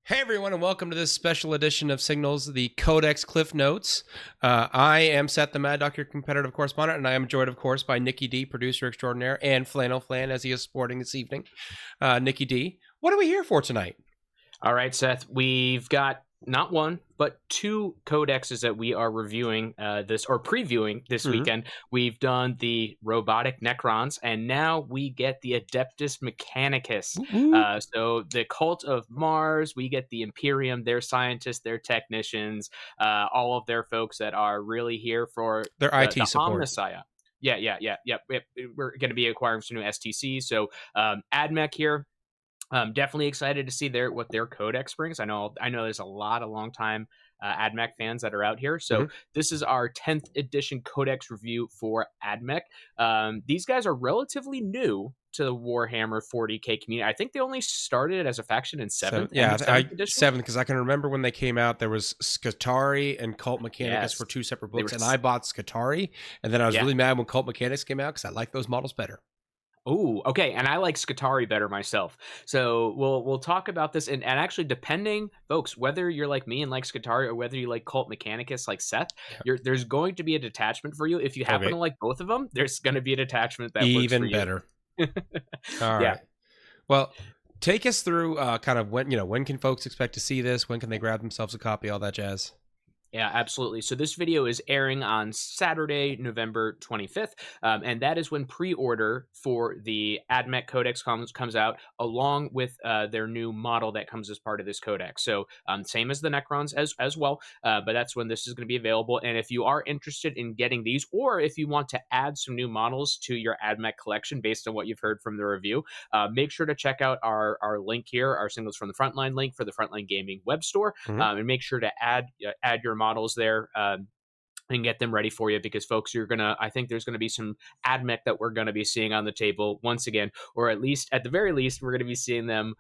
Hey everyone, and welcome to this special edition of Signals, the Codex Cliff Notes. I am Seth, the Mad Dog, your competitive correspondent, and I am joined, of course, by Nicky D, producer extraordinaire, and Flannel Flan, as he is sporting this evening. Nicky D, what are we here for tonight? All right, Seth, we've got not one, but two codexes that we are reviewing previewing this weekend. We've done the robotic Necrons, and now we get the Adeptus Mechanicus. So the Cult of Mars, we get the Imperium, their scientists, their technicians, all of their folks that are really here for Their IT the support. Omnissiah. Yep. We're going to be acquiring some new STCs. So AdMech here. Definitely excited to see what their codex brings. I know there's a lot of longtime AdMech fans that are out here. So this is our 10th edition codex review for AdMech. These guys are relatively new to the Warhammer 40K community. I think they only started as a faction in 7th. Yeah, edition? 7th, because I can remember when they came out, there was Skitarii and Cult Mechanicus were two separate books, and I bought Skitarii, and then I was really mad when Cult Mechanicus came out because I like those models better. Oh, okay. And I like Skitarii better myself. So we'll talk about this. And actually, depending, folks, whether you're like me and like Skitarii or whether you like Cult Mechanicus like Seth, there's going to be a detachment for you. If you happen to like both of them, there's going to be a detachment that works for you. Even better. All right. Well, take us through kind of when can folks expect to see this? When can they grab themselves a copy? All that jazz. Yeah, absolutely. So this video is airing on Saturday, November 25th, and that is when pre-order for the AdMech Codex comes out, along with their new model that comes as part of this codex. So same as the Necrons as well, but that's when this is going to be available. And if you are interested in getting these, or if you want to add some new models to your AdMech collection based on what you've heard from the review, make sure to check out our link here, our Singles from the Frontline link for the Frontline Gaming web store, and make sure to add your models there and get them ready for you, because folks, I think there's gonna be some AdMech that we're gonna be seeing on the table once again, or at the very least we're gonna be seeing them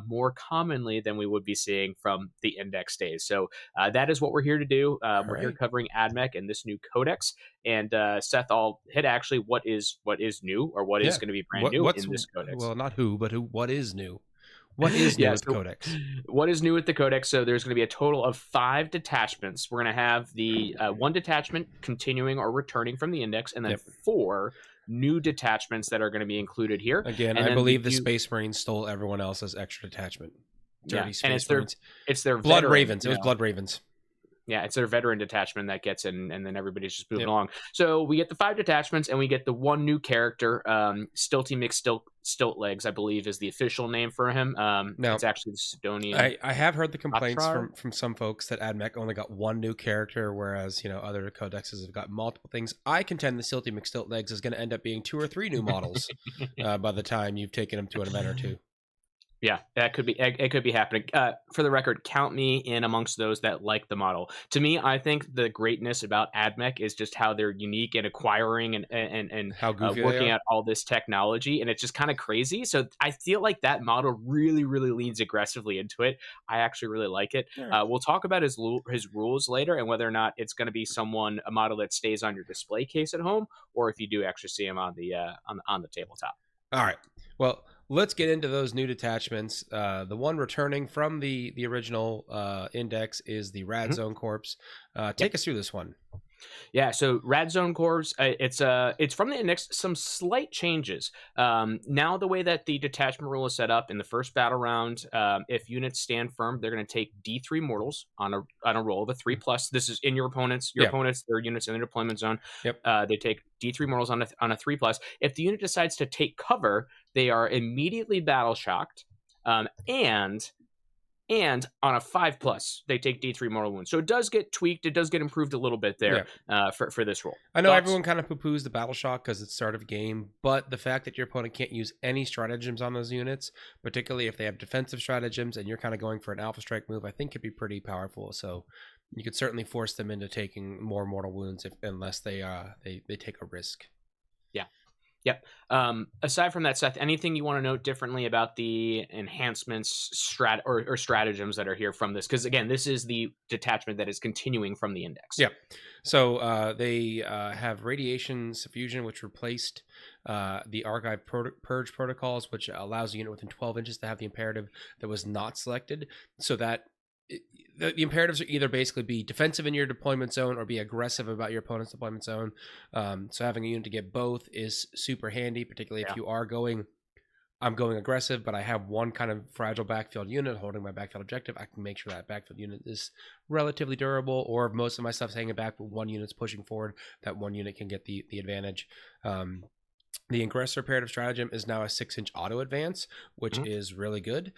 more commonly than we would be seeing from the index days. So that is what we're here to do. We're here covering AdMech and this new codex. And Seth, I'll hit actually what is new, or what is going to be brand new in this codex. Well, not who, but what is new. What is new with the codex? What is new with the codex? So there's going to be a total of 5 detachments. We're going to have the one detachment continuing or returning from the index, and then 4 new detachments that are going to be included here. Again, and I believe the Space Marines stole everyone else's extra detachment. Dirty Space Marines. It's their Blood Ravens. It was Blood Ravens. Yeah, it's their veteran detachment that gets in, and then everybody's just moving along. So we get the 5 detachments, and we get the 1 new character, Stilty McStilt Legs, I believe, is the official name for him. No, it's actually the Sidonian. I have heard the complaints from some folks that AdMech only got 1 new character, whereas other codexes have got multiple things. I contend the Stilty McStilt Legs is going to end up being 2 or 3 new models by the time you've taken them to an event or 2. Yeah, it could be happening. For the record, count me in amongst those that like the model. To me, I think the greatness about AdMech is just how they're unique in acquiring and how goofy working out all this technology, and it's just kind of crazy. So I feel like that model really, really leans aggressively into it. I actually really like it. Yeah. We'll talk about his rules later, and whether or not it's going to be a model that stays on your display case at home, or if you do actually see him on the tabletop. All right. Well, let's get into those new detachments. The one returning from the original index is the Rad-zone Corps. Take us through this one. Yeah, so Rad-zone Corps, it's from the index, some slight changes. Now the way that the detachment rule is set up in the first battle round, if units stand firm, they're going to take D3 mortals on a roll of a 3+. This is in your opponents, their units in the deployment zone. They take D3 mortals on a 3+. If the unit decides to take cover, they are immediately battle shocked, and on a 5+, they take D3 mortal wounds. So it does get tweaked. It does get improved a little bit there for this role. I know everyone kind of poo-poos the battle shock because it's start of game, but the fact that your opponent can't use any stratagems on those units, particularly if they have defensive stratagems and you're kind of going for an alpha strike move, I think could be pretty powerful. So you could certainly force them into taking more mortal wounds unless they take a risk. Yeah. Yep. Aside from that, Seth, anything you want to note differently about the enhancements, or stratagems that are here from this? Because again, this is the detachment that is continuing from the index. Yeah. So they have radiation suffusion, which replaced the archive purge protocols, which allows a unit within 12 inches to have the imperative that was not selected. So that the imperatives are either basically be defensive in your deployment zone or be aggressive about your opponent's deployment zone. So having a unit to get both is super handy, particularly if you are going, I'm going aggressive, but I have one kind of fragile backfield unit holding my backfield objective. I can make sure that backfield unit is relatively durable, or if most of my stuff's hanging back, but one unit's pushing forward, that one unit can get the advantage. The aggressor imperative stratagem is now a 6-inch auto advance, which is really good.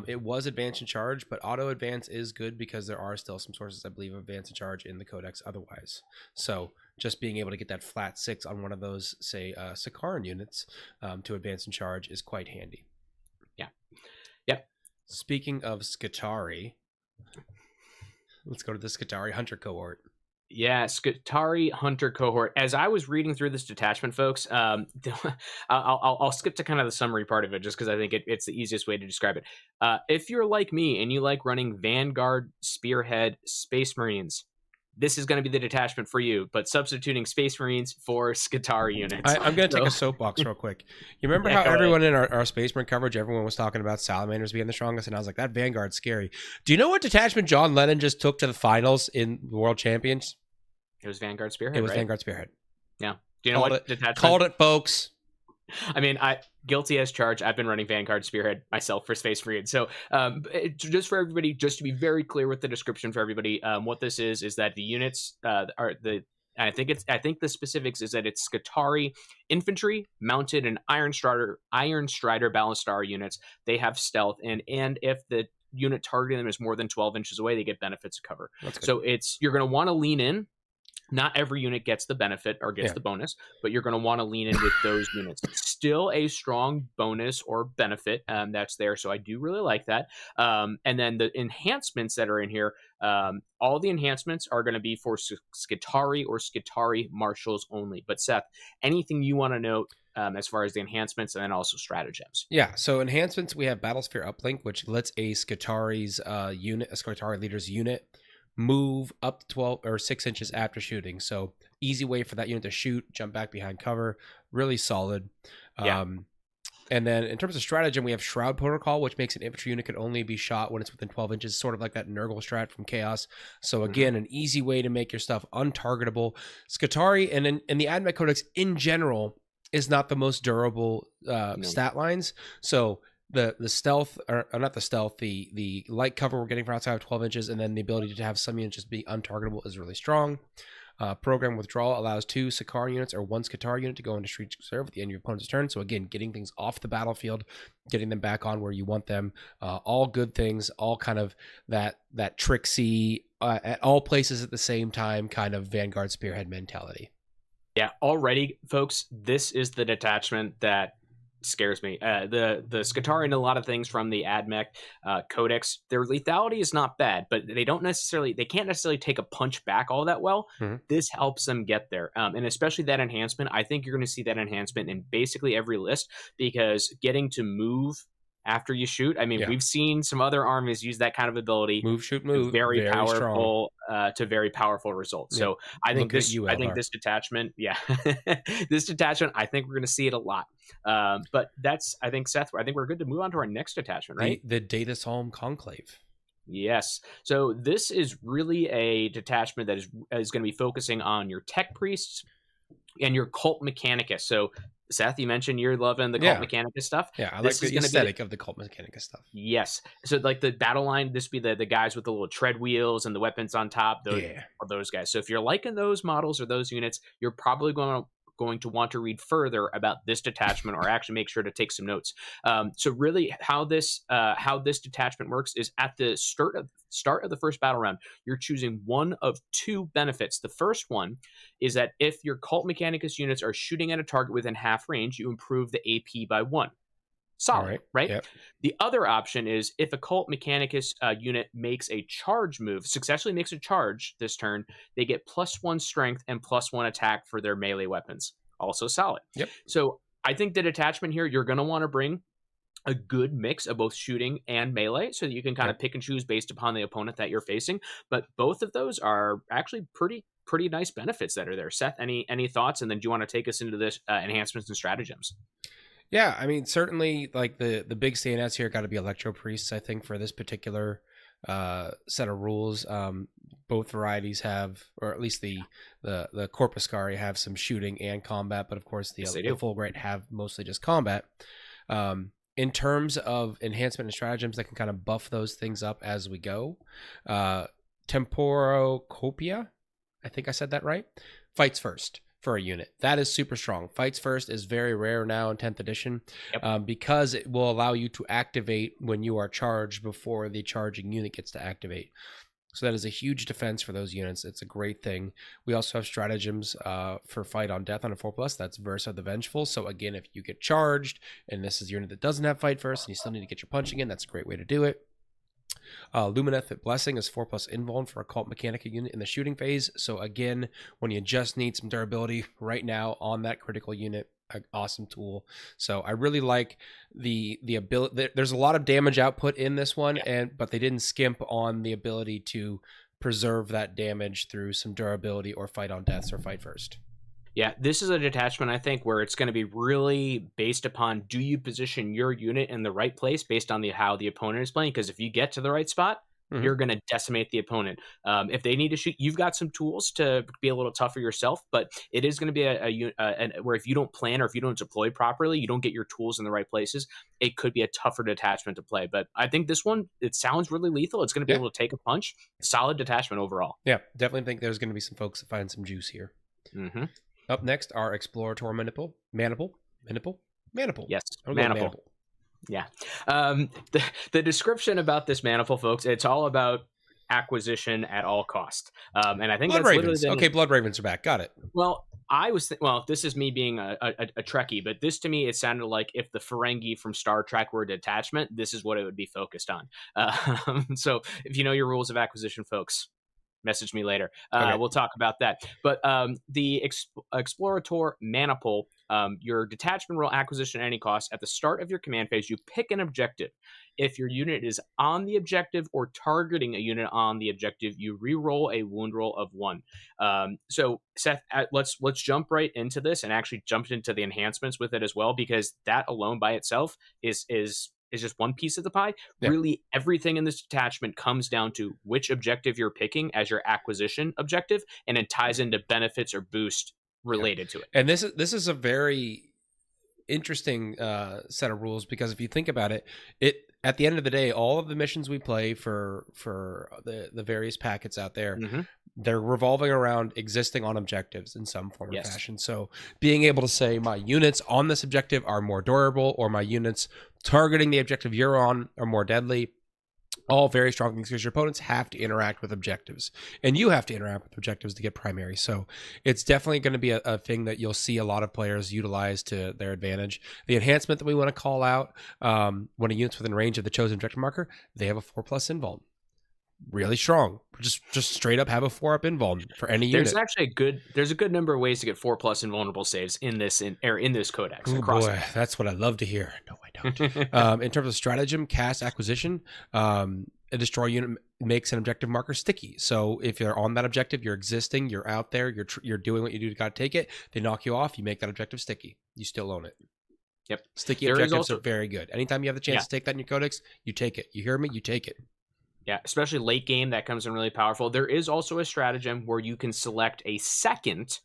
It was advance and charge, but auto advance is good because there are still some sources, I believe, of advance and charge in the codex otherwise. So just being able to get that flat 6 on one of those, say, Skitarii units to advance and charge is quite handy. Yeah. Yep. Speaking of Skitarii, let's go to the Skitarii Hunter Cohort. Yeah, Skitarii Hunter Cohort. As I was reading through this detachment, folks, I'll skip to kind of the summary part of it just because I think it's the easiest way to describe it. If you're like me and you like running Vanguard, Spearhead, Space Marines, this is going to be the detachment for you, but substituting Space Marines for Skitarii units. I'm going to take a soapbox real quick. You remember how everyone in our Space Marine coverage, everyone was talking about Salamanders being the strongest, and I was like, that Vanguard's scary. Do you know what detachment John Lennon just took to the finals in the World Champions? It was Vanguard Spearhead, It was right? Vanguard Spearhead. Yeah. Do you know what detachment? Called it, folks. I mean, guilty as charged. I've been running Vanguard Spearhead myself for Space Marine. So just for everybody, just to be very clear with the description for everybody, what this is that the units are the. I think the specifics is that it's Skitarii infantry mounted and Iron Strider balanced star units. They have stealth, and if the unit targeting them is more than 12 inches away, they get benefits of cover. So you're going to want to lean in. Not every unit gets the benefit or gets the bonus, but you're going to want to lean in with those units. Still a strong bonus or benefit that's there. So I do really like that. And then the enhancements that are in here, all the enhancements are going to be for Skitarii or Skitarii marshals only. But Seth, anything you want to note as far as the enhancements and then also stratagems? Yeah, so enhancements, we have Battlesphere Uplink, which lets a Skitarii's unit, a Skitarii leader's unit, move up to 12 or 6 inches after shooting. So easy way for that unit to shoot, jump back behind cover, really solid. And then in terms of stratagem, we have Shroud Protocol, which makes an infantry unit could only be shot when it's within 12 inches, sort of like that Nurgle strat from Chaos. So again, an easy way to make your stuff untargetable. Skitarii and the AdMech Codex in general is not the most durable stat lines. So the stealth, or not the stealth, the light cover we're getting from outside of 12 inches, and then the ability to have some units just be untargetable is really strong. Program withdrawal allows 2 Skitarii units or 1 Skitarii unit to go into Street Reserve at the end of your opponent's turn. So again, getting things off the battlefield, getting them back on where you want them. All good things, all kind of that tricksy, at all places at the same time kind of Vanguard Spearhead mentality. Yeah, already, folks, this is the detachment that scares me. The Skitarii and a lot of things from the AdMech Codex, their lethality is not bad, but they can't necessarily take a punch back all that well. This helps them get there. And especially that enhancement, I think you're going to see that enhancement in basically every list, because getting to move after you shoot, I mean, we've seen some other armies use that kind of ability. Move, shoot, move. Very powerful to very powerful results. So I think this detachment, this detachment, I think we're going to see it a lot. But I think, Seth, I think we're good to move on to our next detachment, right? The datasheets Conclave. Yes. So this is really a detachment that is going to be focusing on your tech priests and your cult mechanicus. So Seth, you mentioned you're loving the cult mechanicus stuff. Yeah, I like the aesthetic of the cult mechanicus stuff. Yes. So like the battle line, this would be the guys with the little tread wheels and the weapons on top. Those guys. So if you're liking those models or those units, you're probably going to want to read further about this detachment, or actually make sure to take some notes. So really how this detachment works is at the start of the first battle round, you're choosing one of 2 benefits. The first one is that if your cult mechanicus units are shooting at a target within half range, you improve the AP by 1. Solid, right? Yep. The other option is if a cult mechanicus unit makes a charge move, successfully makes a charge this turn, they get +1 strength and +1 attack for their melee weapons. Also solid. Yep. So I think the detachment here, you're going to want to bring a good mix of both shooting and melee so that you can kind of pick and choose based upon the opponent that you're facing. But both of those are actually pretty nice benefits that are there. Seth, any thoughts? And then do you want to take us into this enhancements and stratagems? Yeah, I mean, certainly, like the big standouts here got to be Electro Priests, I think, for this particular set of rules. Both varieties have, or at least the Corpuscari have some shooting and combat, but of course the Fulgurite have mostly just combat. In terms of enhancement and stratagems that can kind of buff those things up as we go, Temporocopia, I think I said that right, fights first for a unit. That is super strong. Fights first is very rare now in 10th edition, because it will allow you to activate when you are charged before the charging unit gets to activate. So that is a huge defense for those units. It's a great thing. We also have stratagems for fight on death on a 4+. That's Versa the Vengeful. So again, if you get charged and this is a unit that doesn't have fight first and you still need to get your punching in, that's a great way to do it. Lumineth Blessing is 4+ invuln for Occult Mechanica unit in the shooting phase. So again, when you just need some durability right now on that critical unit, an awesome tool. So I really like the ability. There's a lot of damage output in this one, but they didn't skimp on the ability to preserve that damage through some durability or fight on deaths or fight first. Yeah, this is a detachment, I think, where it's going to be really based upon, do you position your unit in the right place based on how the opponent is playing? Because if you get to the right spot, you're going to decimate the opponent. If they need to shoot, you've got some tools to be a little tougher yourself, but it is going to be where if you don't plan or if you don't deploy properly, you don't get your tools in the right places, it could be a tougher detachment to play. But I think this one, it sounds really lethal. It's going to be able to take a punch. Solid detachment overall. Yeah, definitely think there's going to be some folks that find some juice here. Up next are Explorator Maniple. Yes, Maniple. Yeah. The description about this Maniple, folks, it's all about acquisition at all cost. And I think Blood Ravens. Okay, Blood Ravens are back. Got it. Well, this is me being a Trekkie, but this to me, it sounded like if the Ferengi from Star Trek were a detachment, this is what it would be focused on. So if you know your rules of acquisition, folks, message me later. We'll talk about that. But the Explorator Maniple, your detachment roll acquisition at any cost. At the start of your command phase, you pick an objective. If your unit is on the objective or targeting a unit on the objective, you re-roll a wound roll of 1. So Seth, let's jump right into this and actually jump into the enhancements with it as well, because that alone by itself is just one piece of the pie. Really, everything in this detachment comes down to which objective you're picking as your acquisition objective, and it ties into benefits or boost related to it. And this is a very interesting set of rules, because if you think about it, at the end of the day, all of the missions we play for the various packets out there, they're revolving around existing on objectives in some form or fashion. So being able to say my units on this objective are more durable, or my units targeting the objective you're on are more deadly, all very strong things, because your opponents have to interact with objectives and you have to interact with objectives to get primary. So it's definitely going to be a thing that you'll see a lot of players utilize to their advantage. The enhancement that we want to call out, when a unit's within range of the chosen objective marker, they have a 4+ invuln. Really strong. Just straight up have a 4+ invuln for any unit. There's actually a good number of ways to get 4+ invulnerable saves in this codex. Oh boy, that's what I love to hear. No, I don't. In terms of stratagem, cast acquisition, a destroy unit makes an objective marker sticky. So if you're on that objective, you're existing, you're out there, you're doing what you do to gotta take it. They knock you off, you make that objective sticky. You still own it. Yep. Sticky objectives are very good. Anytime you have the chance to take that in your codex, you take it. You hear me? You take it. Yeah, especially late game, that comes in really powerful. There is also a stratagem where you can select a second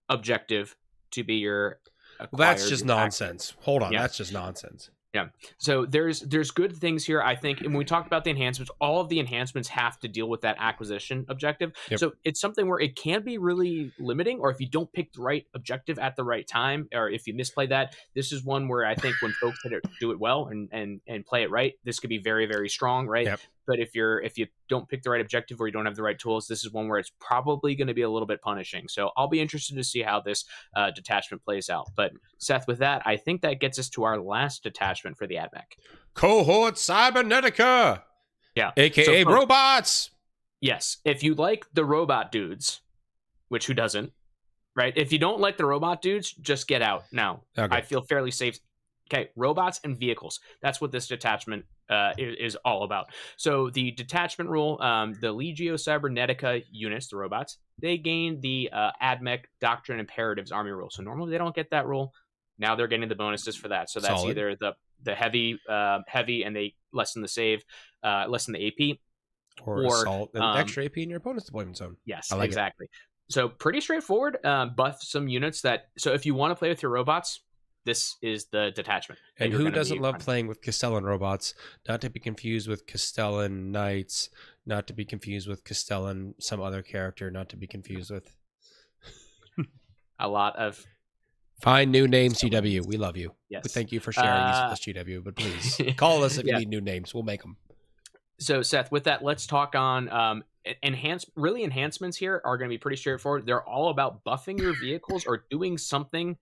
objective to be your acquired. Well, that's just nonsense. Hold on, that's just nonsense. Yeah. So there's good things here, I think. And when we talk about the enhancements, all of the enhancements have to deal with that acquisition objective. So it's something where it can be really limiting, or if you don't pick the right objective at the right time, or if you misplay that, this is one where I think when folks do it well and play it right, this could be very, very strong, right? But if you don't pick the right objective or you don't have the right tools, this is one where it's probably going to be a little bit punishing. So I'll be interested to see how this detachment plays out. But Seth, with that, I think that gets us to our last detachment for the AdMech. Cohort Cybernetica. Yeah. AKA robots. Yes. If you like the robot dudes, which who doesn't, right? If you don't like the robot dudes, just get out now. Okay. I feel fairly safe. Okay, robots and vehicles. That's what this detachment is all about. So the detachment rule, the Legio Cybernetica units, the robots, they gain the AdMech Doctrine Imperatives Army rule. So normally they don't get that rule. Now they're getting the bonuses for that. So that's Solid. either the heavy and they lessen the save, lessen the AP, Or assault and extra AP in your opponent's deployment zone. yes, I like exactly. So pretty straightforward. Buff some units that. So if you want to play with your robots, this is the detachment. And who doesn't love playing with Castellan robots? Not to be confused with Castellan Knights, not to be confused with Castellan some other character, not to be confused with a lot of fine new names, GW. We love you. Yes. We thank you for sharing these with us, GW. But please call us if you need new names. We'll make them. So Seth, with that, let's talk on enhancements here are going to be pretty straightforward. They're all about buffing your vehicles or doing something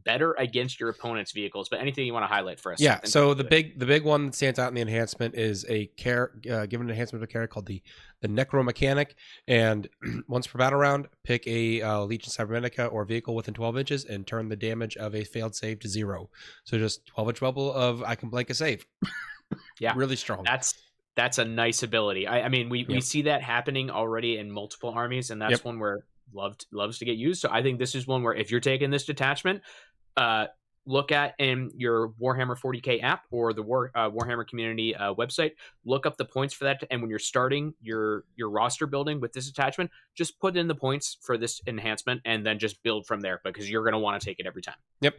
better against your opponent's vehicles. But anything you want to highlight for us? Yeah. So the big one that stands out in the enhancement is a given an enhancement to a character called the Necromechanic. And once per battle round, pick a Legion Cybernetica or vehicle within 12 inches and turn the damage of a failed save to 0. So just 12-inch bubble of I can blank a save. Yeah, really strong. That's a nice ability. I mean, we see that happening already in multiple armies, and that's one where loves to get used. So I think this is one where if you're taking this detachment, look at in your Warhammer 40K app or the Warhammer community website, look up the points for that. And when you're starting your roster building with this attachment, just put in the points for this enhancement and then just build from there because you're going to want to take it every time. Yep.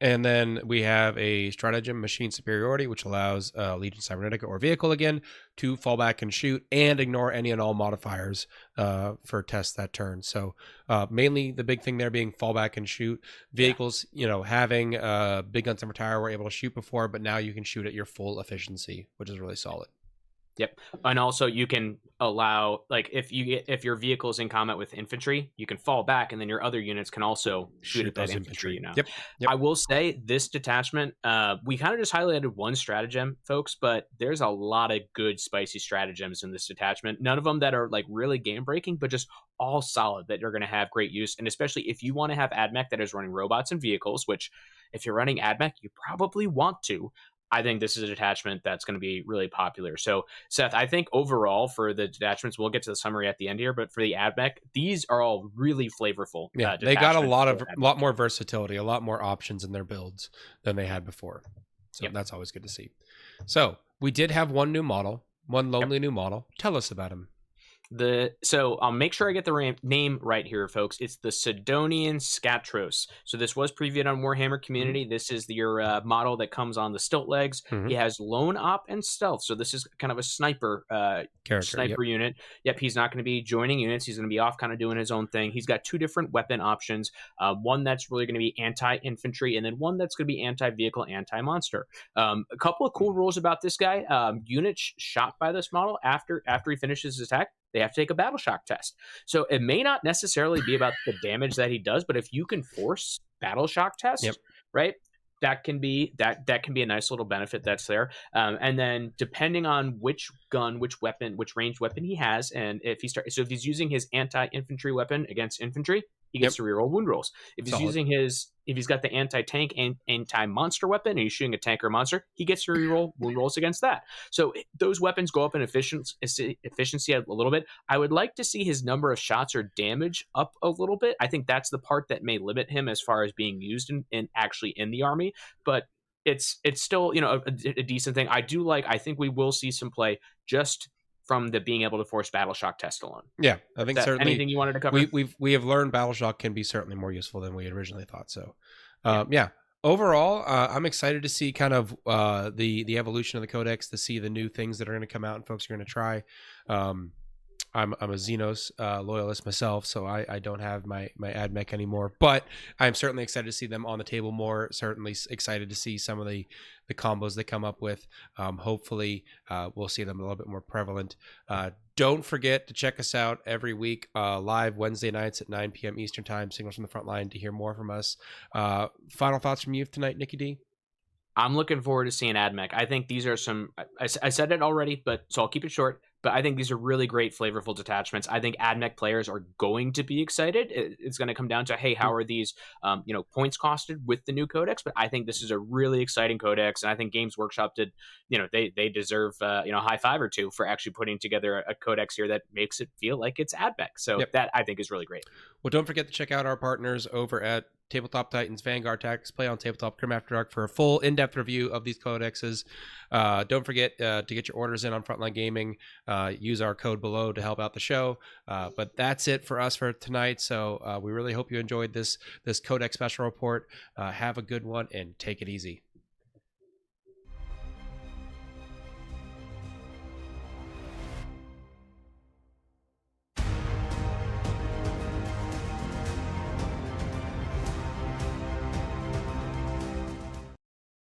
And then we have a stratagem, Machine Superiority, which allows Legion Cybernetica or vehicle again to fall back and shoot and ignore any and all modifiers for tests that turn. So mainly the big thing there being fall back and shoot. Vehicles, having big guns and retire were able to shoot before, but now you can shoot at your full efficiency, which is really solid. Yep. And also you can allow, like, if your vehicle is in combat with infantry, you can fall back and then your other units can also shoot at that infantry. Yep. I will say this detachment, we kind of just highlighted one stratagem, folks, but there's a lot of good spicy stratagems in this detachment. None of them that are like really game breaking, but just all solid that you're going to have great use. And especially if you want to have AdMech that is running robots and vehicles, which if you're running AdMech, you probably want to. I think this is a detachment that's going to be really popular. So, Seth, I think overall for the detachments, we'll get to the summary at the end here, but for the AdMech, these are all really flavorful. Yeah, they got a lot more versatility, a lot more options in their builds than they had before. So that's always good to see. So we did have one new model, one lonely new model. Tell us about him. So I'll make sure I get the name right here, folks. It's the Sidonian Scatros. So this was previewed on Warhammer Community. This is your model that comes on the stilt legs. He has lone op and stealth. So this is kind of a sniper unit. Yep, he's not going to be joining units. He's going to be off kind of doing his own thing. He's got two different weapon options. One that's really going to be anti-infantry and then one that's going to be anti-vehicle, anti-monster. A couple of cool rules about this guy. Units shot by this model after he finishes his attack, they have to take a battle shock test. So it may not necessarily be about the damage that he does, but if you can force battle shock test, right, that can be a nice little benefit that's there. And then depending on which gun, which ranged weapon he has, and if he's using his anti-infantry weapon against infantry, he gets to reroll wound rolls. If he's got the anti-tank and anti-monster weapon and he's shooting a tank or monster, he gets to reroll wound rolls against that. So those weapons go up in efficiency a little bit. I would like to see his number of shots or damage up a little bit. I think that's the part that may limit him as far as being used in actually in the army, but it's still a decent thing. I think we will see some play just from the being able to force battle shock test alone. Yeah, I think certainly. Anything you wanted to cover? We have learned battle shock can be certainly more useful than we had originally thought. So, overall, I'm excited to see kind of the evolution of the Codex, to see the new things that are going to come out and folks are going to try. I'm a Xenos loyalist myself, so I don't have my AdMech anymore, but I'm certainly excited to see them on the table more. Certainly excited to see some of the combos they come up with. Hopefully we'll see them a little bit more prevalent. Don't forget to check us out every week live Wednesday nights at 9 p.m. Eastern Time, Signals from the Frontline, to hear more from us. Final thoughts from you tonight, Nicky D? I'm looking forward to seeing AdMech. I think these are some, I said it already, but so I'll keep it short. But I think these are really great, flavorful detachments. I think AdMech players are going to be excited. It's going to come down to, hey, how are these, points costed with the new codex? But I think this is a really exciting codex, and I think Games Workshop did, they deserve, a high five or two for actually putting together a codex here that makes it feel like it's AdMech. So that I think is really great. Well, don't forget to check out our partners over at Tabletop Titans, Vanguard Tactics, Play on Tabletop, Grim After Dark for a full in-depth review of these codexes. Don't forget to get your orders in on Frontline Gaming. Use our code below to help out the show. But that's it for us for tonight. So we really hope you enjoyed this Codex special report. Have a good one and take it easy.